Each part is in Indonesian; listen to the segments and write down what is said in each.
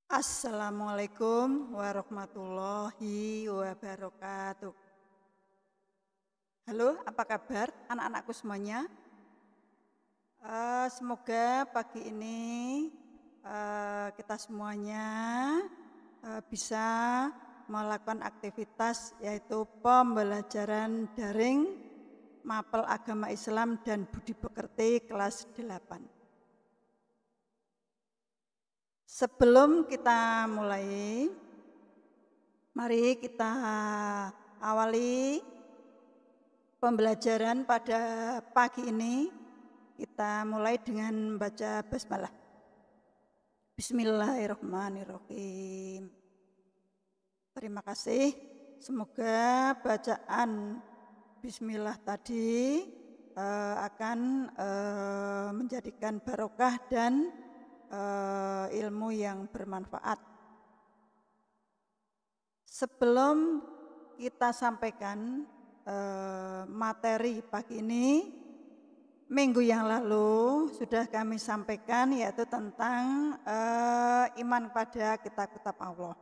Assalamualaikum warahmatullahi wabarakatuh. Halo, apa kabar anak-anakku semuanya? Semoga pagi ini kita semuanya bisa melakukan aktivitas yaitu pembelajaran daring Mapel Agama Islam dan Budi Pekerti kelas 8. Sebelum kita mulai, mari kita awali pembelajaran pada pagi ini. Kita mulai dengan membaca basmalah. Bismillahirrahmanirrahim. Terima kasih. Semoga bacaan bismillah tadi akan menjadikan barokah dan ilmu yang bermanfaat. Sebelum kita sampaikan materi pagi ini, minggu yang lalu sudah kami sampaikan yaitu tentang iman kepada kitab-kitab Allah.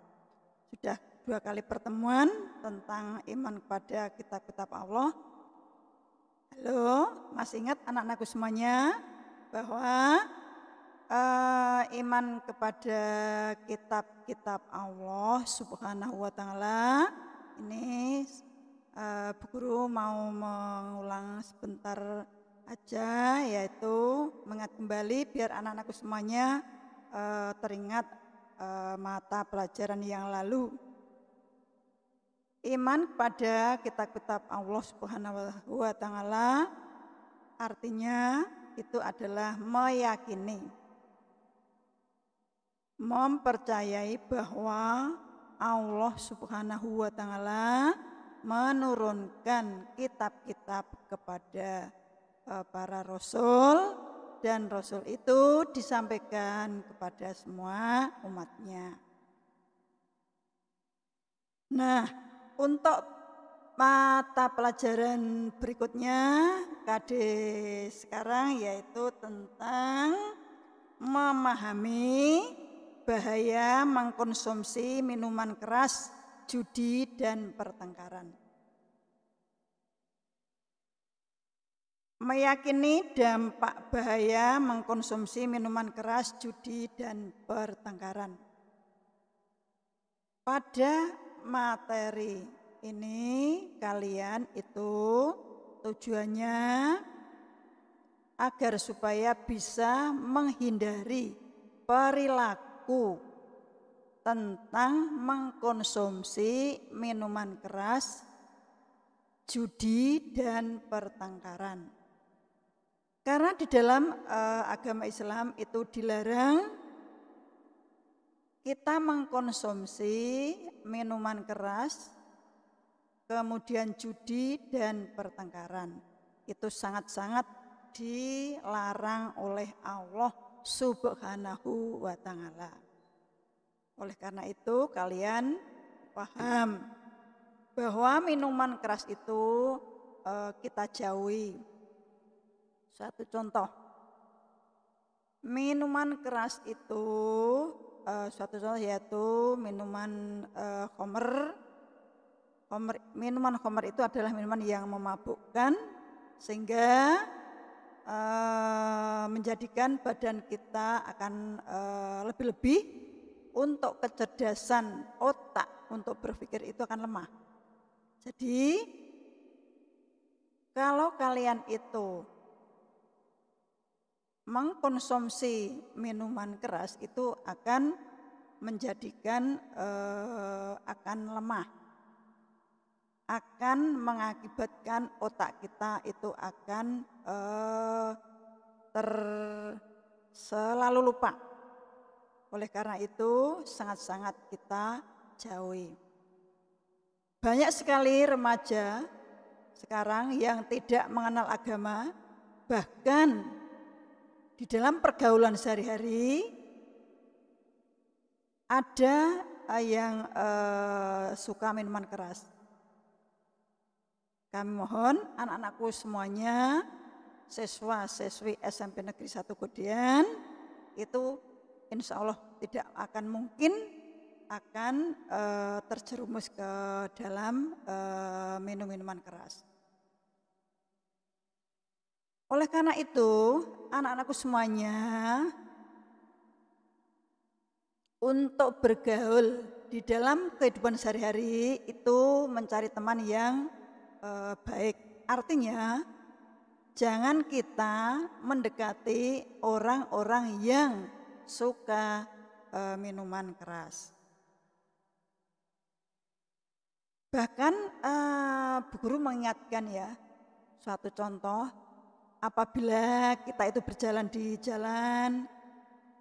Sudah 2 kali pertemuan tentang iman kepada kitab-kitab Allah. Halo, masih ingat anak-anakku semuanya bahwa iman kepada kitab-kitab Allah Subhanahu wa Ta'ala ini Bu Guru mau mengulang sebentar aja, yaitu mengingat kembali biar anak-anakku semuanya teringat mata pelajaran yang lalu. Iman kepada kitab-kitab Allah Subhanahu wa Ta'ala artinya itu adalah meyakini, mempercayai bahwa Allah Subhanahu wa Ta'ala menurunkan kitab-kitab kepada para rasul, dan rasul itu disampaikan kepada semua umatnya. Nah, untuk mata pelajaran berikutnya KD sekarang yaitu tentang memahami bahaya mengkonsumsi minuman keras, judi, dan pertengkaran. Meyakini dampak bahaya mengkonsumsi minuman keras, judi, dan pertengkaran. Pada materi ini kalian itu tujuannya agar supaya bisa menghindari perilaku tentang mengkonsumsi minuman keras, judi, dan pertengkaran. Karena di dalam agama Islam itu dilarang kita mengkonsumsi minuman keras, kemudian judi dan pertengkaran. Itu sangat-sangat dilarang oleh Allah Subhanahu wa Ta'ala. Oleh karena itu kalian paham bahwa minuman keras itu kita jauhi. Satu contoh, minuman keras itu suatu contoh yaitu minuman khamr. Minuman khamr itu adalah minuman yang memabukkan sehingga menjadikan badan kita akan lebih-lebih untuk kecerdasan otak untuk berpikir itu akan lemah. Jadi kalau kalian itu mengkonsumsi minuman keras itu akan menjadikan akan lemah, akan mengakibatkan otak kita itu akan selalu lupa. Oleh karena itu sangat-sangat kita jauhi. Banyak sekali remaja sekarang yang tidak mengenal agama, bahkan di dalam pergaulan sehari-hari ada yang suka minuman keras. Kami mohon anak-anakku semuanya, siswa-siswi SMP Negeri 1 Godian itu insya Allah tidak akan mungkin akan terjerumus ke dalam minum-minuman keras. Oleh karena itu, anak-anakku semuanya, untuk bergaul di dalam kehidupan sehari-hari itu mencari teman yang baik. Artinya, jangan kita mendekati orang-orang yang suka minuman keras. Bahkan Bu Guru mengingatkan ya, suatu contoh, apabila kita itu berjalan di jalan,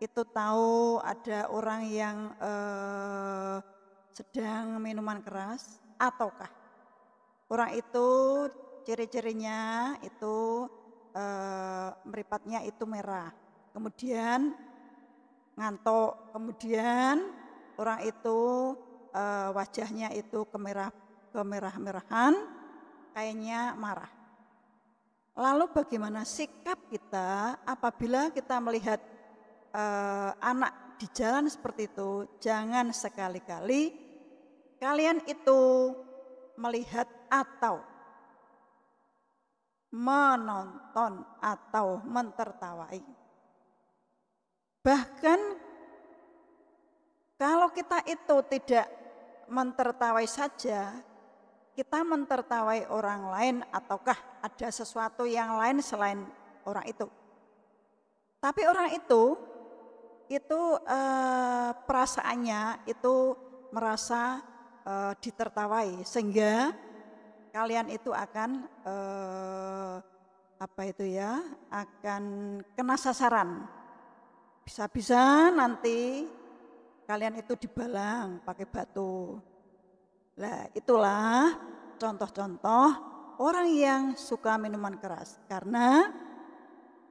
itu tahu ada orang yang sedang minuman keras, ataukah orang itu ciri-cirinya itu meripatnya itu merah, kemudian ngantuk, kemudian orang itu wajahnya itu kemerah-merahan, kayaknya marah. Lalu bagaimana sikap kita apabila kita melihat anak di jalan seperti itu? Jangan sekali-kali kalian itu melihat atau menonton atau mentertawai. Bahkan kalau kita itu tidak mentertawai saja, kita mentertawai orang lain ataukah ada sesuatu yang lain selain orang itu. Tapi orang itu perasaannya itu merasa ditertawai, sehingga kalian itu akan akan kena sasaran. Bisa-bisa nanti kalian itu dibalang pakai batu. Nah, itulah contoh-contoh orang yang suka minuman keras. Karena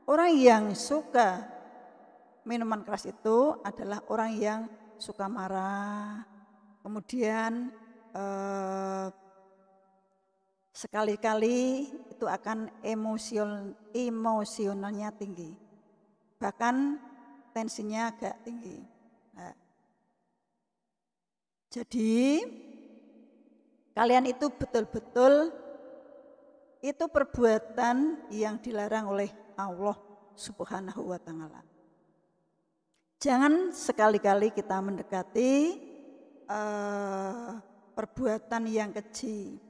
orang yang suka minuman keras itu adalah orang yang suka marah, kemudian sekali-kali itu akan emosionalnya tinggi, bahkan tensinya agak tinggi. Nah, jadi kalian itu betul-betul itu perbuatan yang dilarang oleh Allah Subhanahu wa Ta'ala. Jangan sekali-kali kita mendekati perbuatan yang keji.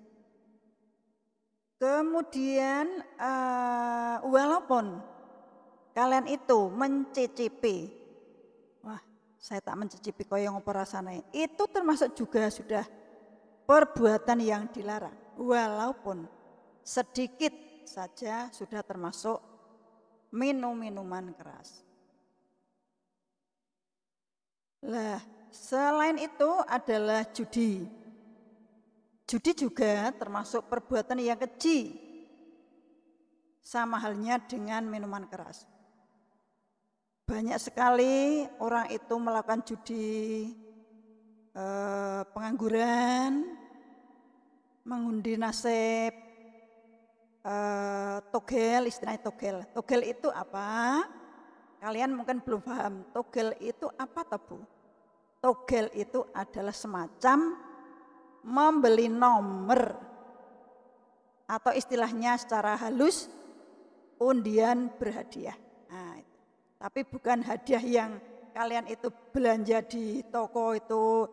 Kemudian walaupun kalian itu mencicipi, wah saya tak mencicipi koyong apa rasane, itu termasuk juga sudah perbuatan yang dilarang. Walaupun sedikit saja sudah termasuk minuman keras. Lah, selain itu adalah judi. Judi juga termasuk perbuatan yang keji. Sama halnya dengan minuman keras. Banyak sekali orang itu melakukan judi pengangguran, mengundi nasib, togel, istilahnya togel. Togel itu apa? Kalian mungkin belum paham. Togel itu apa, Bu? Togel itu adalah semacam membeli nomor, atau istilahnya secara halus undian berhadiah. Nah, itu. Tapi bukan hadiah yang kalian itu belanja di toko itu.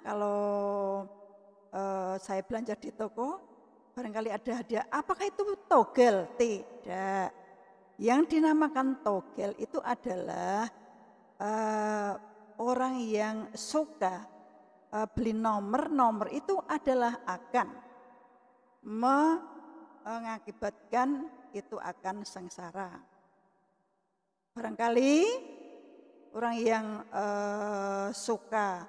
Kalau saya belanja di toko barangkali ada hadiah. Apakah itu togel? Tidak. Yang dinamakan togel itu adalah orang yang suka beli nomor itu adalah akan mengakibatkan itu akan sengsara. Barangkali orang yang suka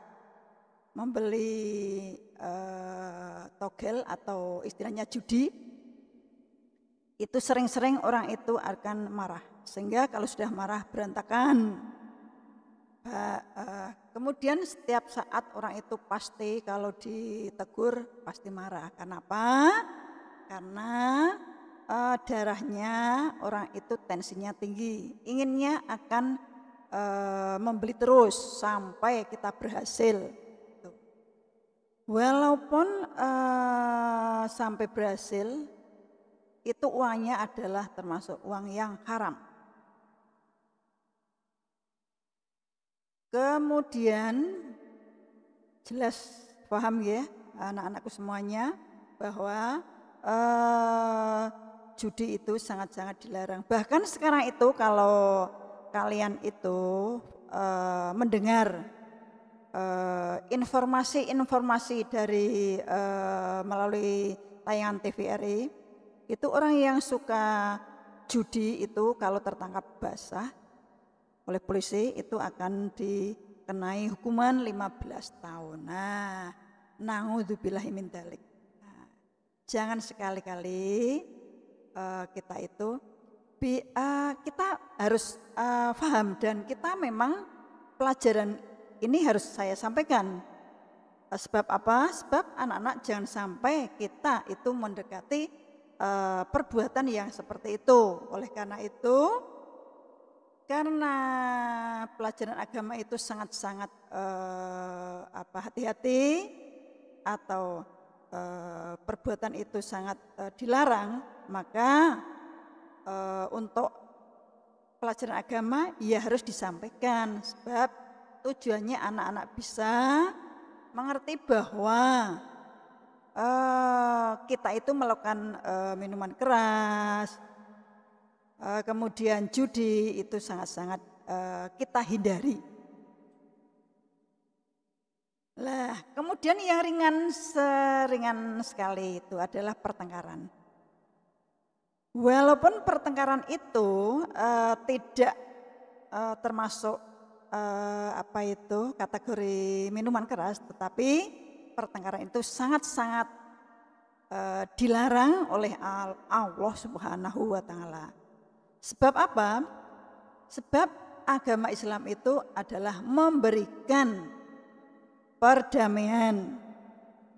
membeli togel atau istilahnya judi, itu sering-sering orang itu akan marah. Sehingga kalau sudah marah berantakan. Kemudian setiap saat orang itu pasti kalau ditegur pasti marah. Kenapa? Karena darahnya orang itu tensinya tinggi. Inginnya akan membeli terus sampai kita berhasil. Walaupun sampai berhasil, itu uangnya adalah termasuk uang yang haram. Kemudian jelas paham ya anak-anakku semuanya bahwa judi itu sangat-sangat dilarang. Bahkan sekarang itu kalau kalian itu mendengar informasi-informasi dari melalui tayangan TVRI, itu orang yang suka judi itu kalau tertangkap basah oleh polisi itu akan dikenai hukuman 15 tahun. Nah, naudzubillahi min dzalik. Nah, jangan sekali-kali kita itu kita harus paham, dan kita memang pelajaran ini harus saya sampaikan. Sebab apa? Sebab anak-anak jangan sampai kita itu mendekati perbuatan yang seperti itu. Oleh karena itu, karena pelajaran agama itu sangat-sangat hati-hati, atau perbuatan itu sangat dilarang, maka untuk pelajaran agama ya harus disampaikan, sebab tujuannya anak-anak bisa mengerti bahwa kita itu melakukan minuman keras, kemudian judi itu sangat-sangat kita hindari. Lah, kemudian yang ringan sekali itu adalah pertengkaran. Walaupun pertengkaran itu tidak termasuk kategori minuman keras, tetapi pertengkaran itu sangat-sangat dilarang oleh Allah Subhanahu wa Ta'ala. Sebab apa? Sebab agama Islam itu adalah memberikan perdamaian.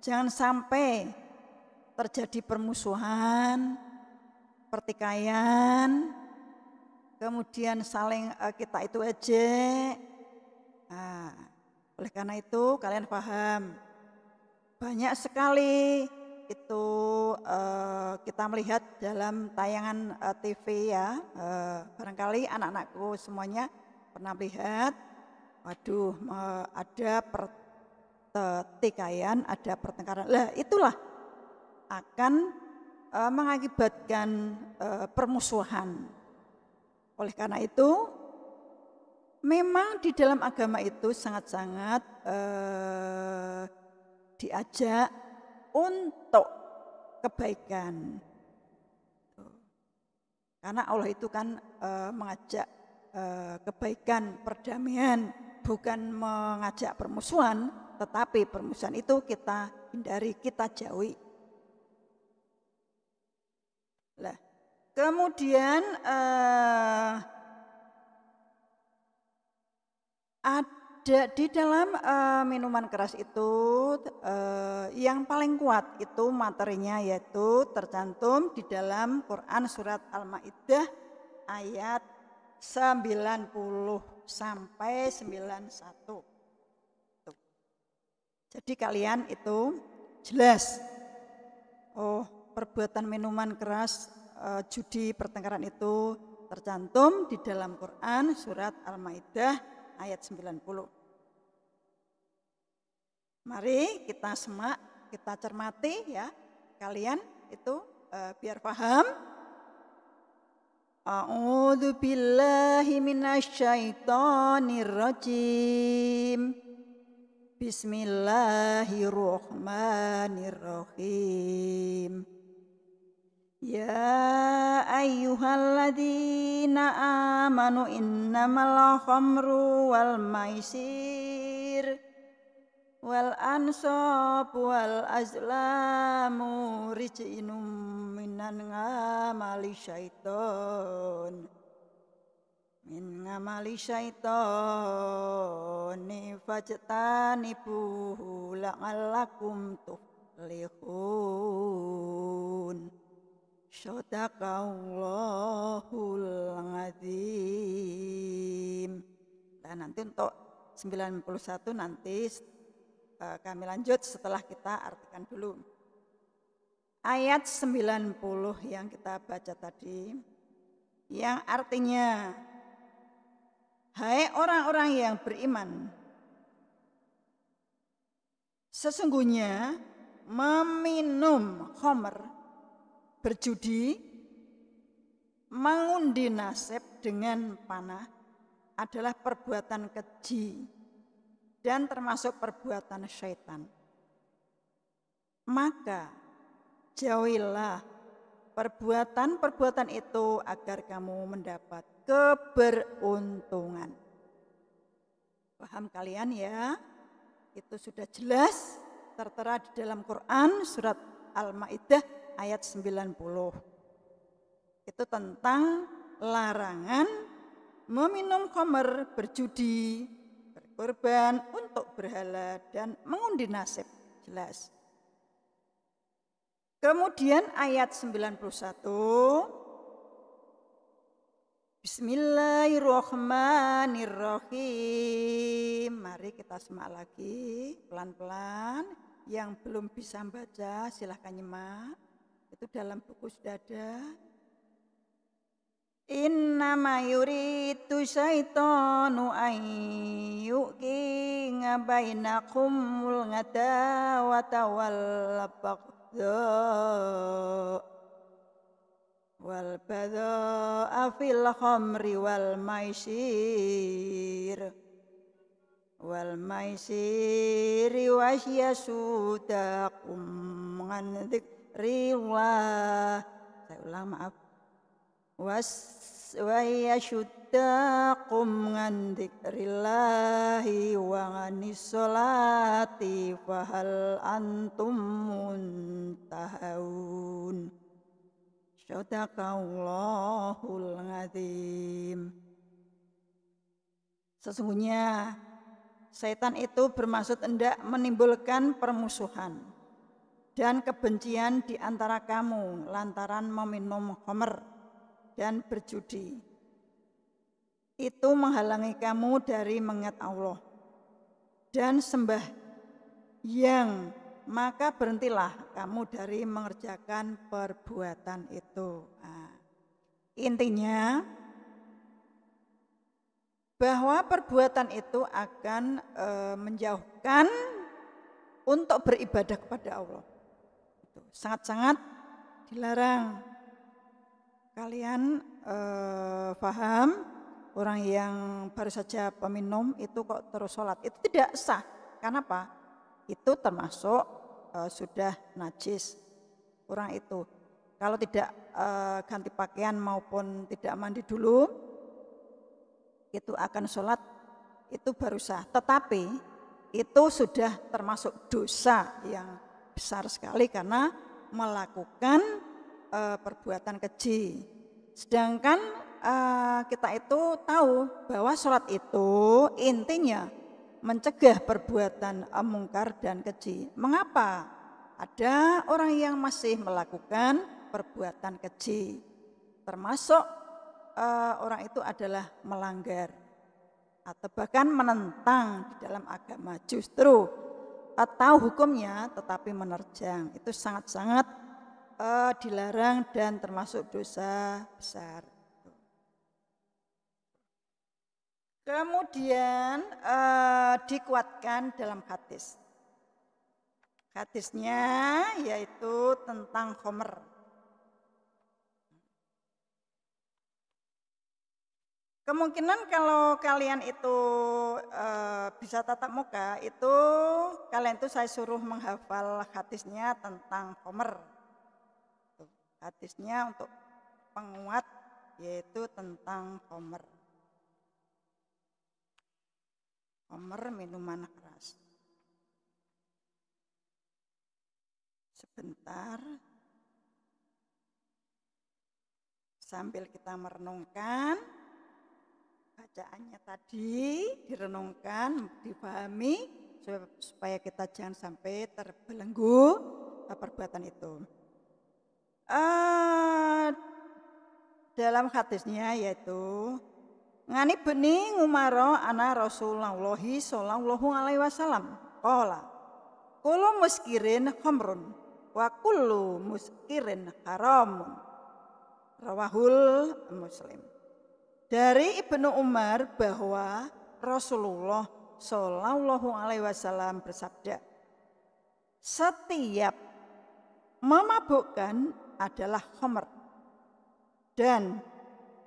Jangan sampai terjadi permusuhan, pertikaian, kemudian saling kita itu ejek. Nah, oleh karena itu kalian paham, banyak sekali itu kita melihat dalam tayangan TV ya, barangkali anak-anakku semuanya pernah melihat, waduh ada pertikaian, ada pertengkaran. Lah itulah akan mengakibatkan permusuhan. Oleh karena itu, memang di dalam agama itu sangat-sangat diajak untuk kebaikan. Karena Allah itu kan mengajak kebaikan, perdamaian, bukan mengajak permusuhan, tetapi permusuhan itu kita hindari, kita jauhi. Lah, kemudian ada di dalam minuman keras itu yang paling kuat itu materinya, yaitu tercantum di dalam Quran surat Al-Maidah ayat 90 sampai 91. Tuh. Jadi kalian itu jelas, perbuatan minuman keras, judi, pertengkaran itu tercantum di dalam Quran surat Al-Maidah ayat 90. Mari kita semak, kita cermati ya. Kalian itu biar paham. A'udzu billahi minasyaitonir rajim. Bismillahirrahmanirrahim. Ya ayyuhalladzina amanu innamal khamru wal maisir wal ansab wal azlamu rij'inum minan ngamali syaiton fajtanibuhu la'allakum tuflihun. Shadaqallahul azim. nanti untuk 91 nanti kami lanjut setelah kita artikan dulu. Ayat 90 yang kita baca tadi, yang artinya, hai orang-orang yang beriman, sesungguhnya meminum khamr, berjudi, mengundi nasib dengan panah adalah perbuatan keji dan termasuk perbuatan syaitan. Maka jauhilah perbuatan-perbuatan itu agar kamu mendapat keberuntungan. Paham kalian ya? Itu sudah jelas tertera di dalam Quran surat Al-Maidah ayat 90. Itu tentang larangan meminum khamr, berjudi, berkorban untuk berhala dan mengundi nasib. Jelas. Kemudian ayat 91, Bismillahirrahmanirrahim. Mari kita semak lagi pelan-pelan. Yang belum bisa baca silahkan nyimak. Itu dalam buku sudah ada. Innama yuridu syaitanu an yuqi'a bainakumul ngadawata wal baghdha fil khamri wal maisiri wasyasudakum an dzikrillah. Saya ulang, maaf. Wasyasudakum an dzikrillahi wa anis sholati fahal antum muntahun. Sadaqallahul azim. Sesungguhnya setan itu bermaksud hendak menimbulkan permusuhan dan kebencian di antara kamu lantaran meminum khamr dan berjudi. Itu menghalangi kamu dari mengingat Allah dan sembah yang, maka berhentilah kamu dari mengerjakan perbuatan itu. Nah, intinya bahwa perbuatan itu akan menjauhkan untuk beribadah kepada Allah. Itu sangat-sangat dilarang. Kalian paham, orang yang baru saja peminum itu kok terus sholat, itu tidak sah. Kenapa? Itu termasuk sudah najis orang itu. Kalau tidak ganti pakaian maupun tidak mandi dulu, itu akan sholat, itu baru sah. Tetapi itu sudah termasuk dosa yang besar sekali karena melakukan perbuatan keji. Sedangkan kita itu tahu bahwa sholat itu intinya mencegah perbuatan mungkar dan keji. Mengapa ada orang yang masih melakukan perbuatan keji? Termasuk orang itu adalah melanggar atau bahkan menentang di dalam agama, justru tahu hukumnya tetapi menerjang. Itu sangat-sangat dilarang dan termasuk dosa besar. Kemudian dikuatkan dalam hadis. Hadisnya yaitu tentang khamr. Kemungkinan kalau kalian itu bisa tatap muka, itu kalian itu saya suruh menghafal hadisnya tentang khamr. Hadisnya untuk penguat yaitu tentang khamr. Khamr minuman keras. Sebentar. Sambil kita merenungkan bacaannya tadi, direnungkan, dipahami supaya kita jangan sampai terbelenggu perbuatan itu. Dalam hadisnya yaitu Ngani beni ngumaro ana Rasulullah sallallahu alaihi wasallam. Qala kullu muskirin khamrun wa kullu muskirin haramun. Rawahul Muslim. Dari Ibnu Umar bahwa Rasulullah sallallahu alaihi wasallam bersabda, setiap memabukkan adalah khamr dan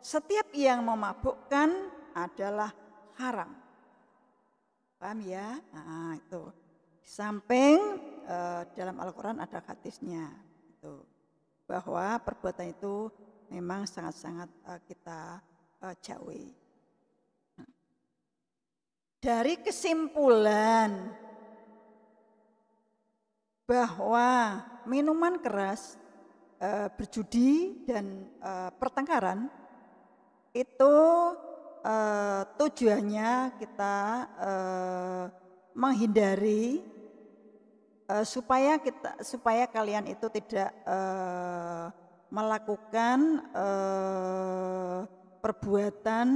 setiap yang memabukkan adalah haram. Paham ya? Nah, itu. Di samping dalam Al-Quran ada hadisnya. Itu. Bahwa perbuatan itu memang sangat-sangat kita jauhi. Dari kesimpulan bahwa minuman keras, berjudi dan pertengkaran itu tujuannya kita menghindari supaya kalian itu tidak melakukan perbuatan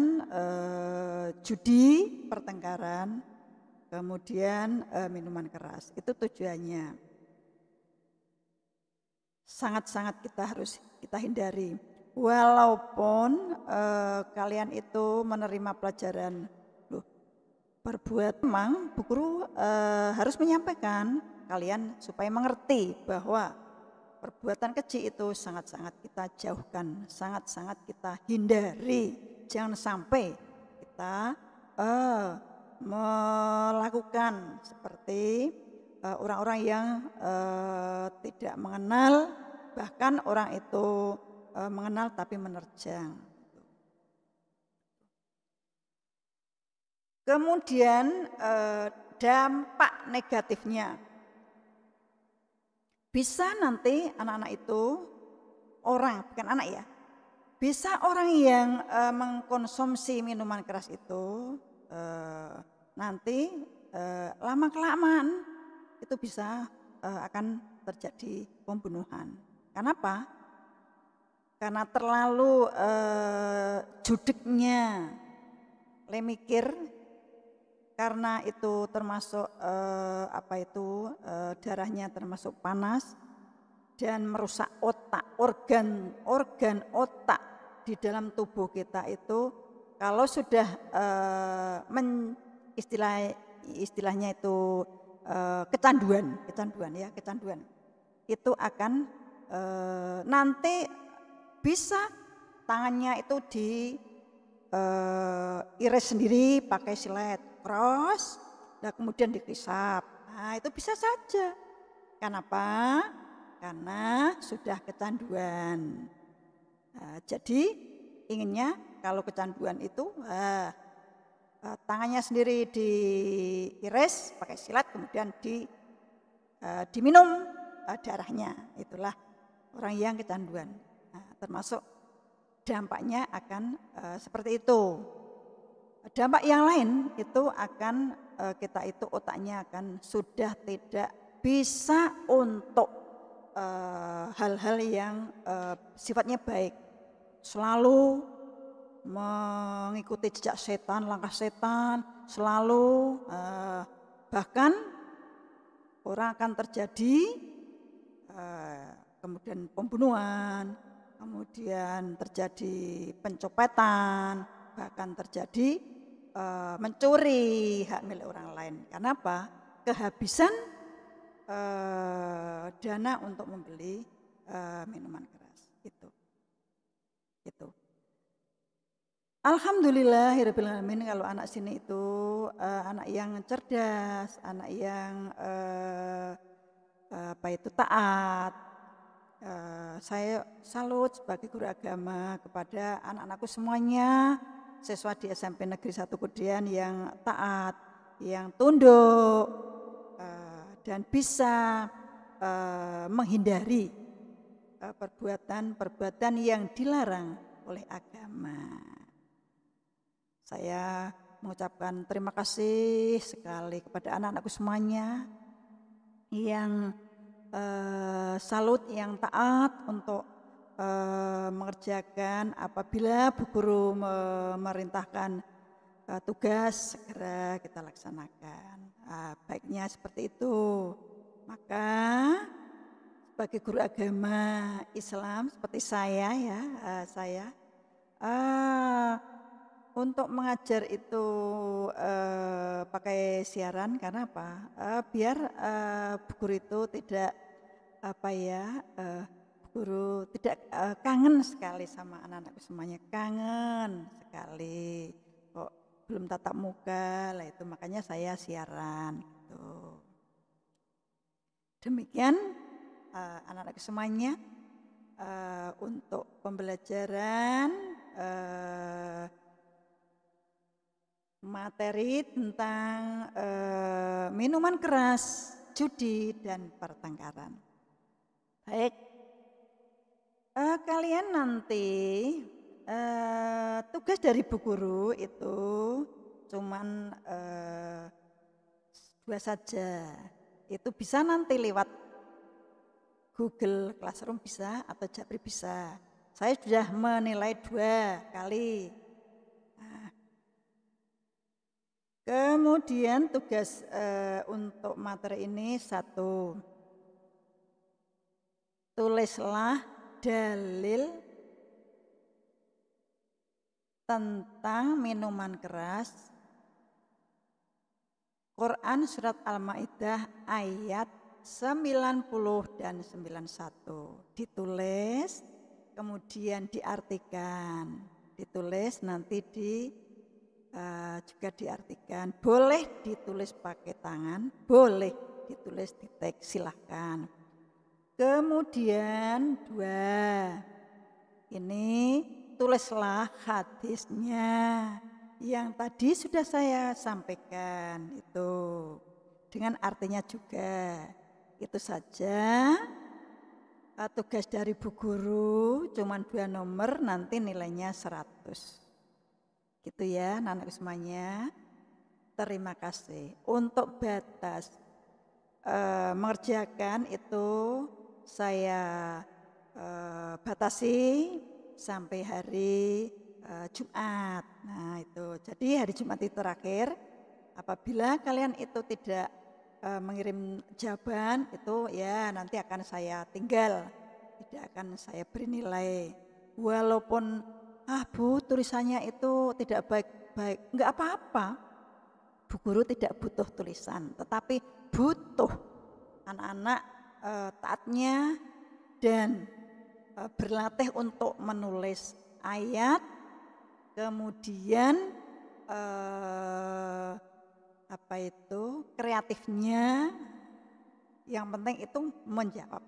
judi, pertengkaran, kemudian minuman keras. Itu tujuannya. Sangat-sangat kita hindari. Walaupun kalian itu menerima pelajaran, berbuat memang Bu Guru harus menyampaikan kalian supaya mengerti bahwa perbuatan keji itu sangat-sangat kita jauhkan, sangat-sangat kita hindari. Jangan sampai kita melakukan seperti orang-orang yang tidak mengenal, bahkan orang itu mengenal tapi menerjang. Kemudian dampak negatifnya bisa nanti anak-anak itu bukan anak ya, bisa orang yang mengkonsumsi minuman keras itu nanti lama-kelamaan itu bisa akan terjadi pembunuhan. Kenapa? Karena terlalu judeknya lemikir, karena itu termasuk darahnya termasuk panas dan merusak otak, organ otak di dalam tubuh kita itu kalau sudah istilahnya itu kecanduan itu akan nanti bisa tangannya itu iris sendiri pakai silet cross, dan kemudian dikisap. Nah, itu bisa saja. Kenapa? Karena sudah kecanduan. Nah, jadi inginnya kalau kecanduan itu tangannya sendiri diiris pakai silet, kemudian diminum darahnya. Itulah orang yang kecanduan. Nah, termasuk dampaknya akan seperti itu. Dampak yang lain itu akan kita itu otaknya akan sudah tidak bisa untuk hal-hal yang sifatnya baik. Selalu mengikuti jejak setan, langkah setan, selalu bahkan orang akan terjadi kemudian pembunuhan, kemudian terjadi pencopetan, bahkan terjadi mencuri hak milik orang lain. Kenapa? Kehabisan dana untuk membeli minuman keras. Itu. Alhamdulillahirabbil alamin, kalau anak sini itu anak yang cerdas, anak yang taat. Saya salut sebagai guru agama kepada anak-anakku semuanya, siswa di SMP Negeri 1 Kudian yang taat, yang tunduk dan bisa menghindari perbuatan yang dilarang oleh agama. Saya mengucapkan terima kasih sekali kepada anak-anakku semuanya yang salut, yang taat untuk mengerjakan apabila Bu Guru memerintahkan tugas segera kita laksanakan. Baiknya seperti itu. Maka sebagai guru agama Islam seperti saya ya, untuk mengajar itu pakai siaran karena apa? Biar Bu Guru itu tidak Bu Guru tidak kangen sekali sama anak-anakku semuanya, kangen sekali. Kok belum tatap muka, lah itu makanya saya siaran gitu. Demikian anak-anakku semuanya untuk pembelajaran materi tentang minuman keras, judi, dan pertengkaran. Baik, kalian nanti tugas dari Bu Guru itu cuman 2 saja. Itu bisa nanti lewat Google Classroom bisa atau Japri bisa. Saya sudah menilai 2 kali. Kemudian tugas untuk materi ini 1, tulislah dalil tentang minuman keras Quran Surat Al-Ma'idah ayat 90 dan 91. Ditulis, kemudian diartikan. Ditulis nanti juga diartikan. Boleh ditulis pakai tangan, boleh ditulis di teks, silahkan. Kemudian 2, ini tulislah hadisnya yang tadi sudah saya sampaikan itu dengan artinya juga. Itu saja tugas dari Bu Guru, cuman 2 nomor, nanti nilainya 100. Gitu ya anak-anak semuanya. Terima kasih. Untuk batas mengerjakan itu saya batasi sampai hari Jumat. Nah itu, jadi hari Jumat itu terakhir. Apabila kalian itu tidak mengirim jawaban itu ya nanti akan saya tinggal, tidak akan saya beri nilai. Walaupun Bu tulisannya itu tidak baik-baik, enggak apa-apa. Bu Guru tidak butuh tulisan, tetapi butuh anak-anak taatnya dan berlatih untuk menulis ayat, kemudian kreatifnya. Yang penting itu menjawab.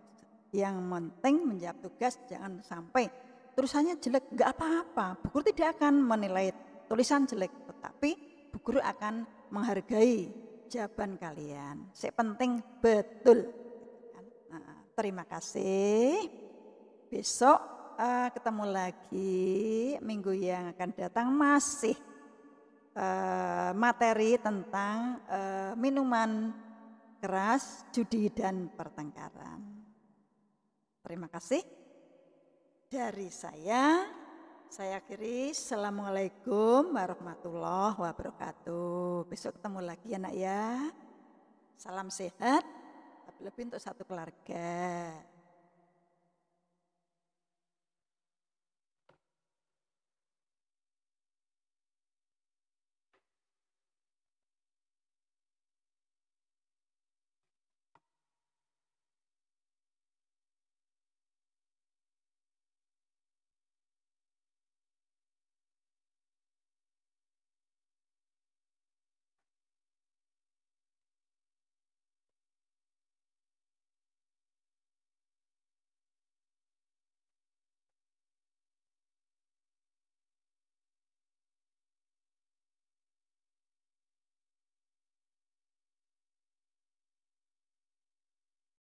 Yang penting menjawab tugas, jangan sampai tulisannya jelek, enggak apa-apa. Bu Guru tidak akan menilai tulisan jelek, tetapi Bu Guru akan menghargai jawaban kalian. Yang penting betul. Nah, terima kasih. Besok ketemu lagi minggu yang akan datang masih materi tentang minuman keras, judi dan pertengkaran. Terima kasih. Dari saya akhiri. Assalamualaikum warahmatullahi wabarakatuh. Besok ketemu lagi ya nak ya. Salam sehat, lebih untuk satu keluarga.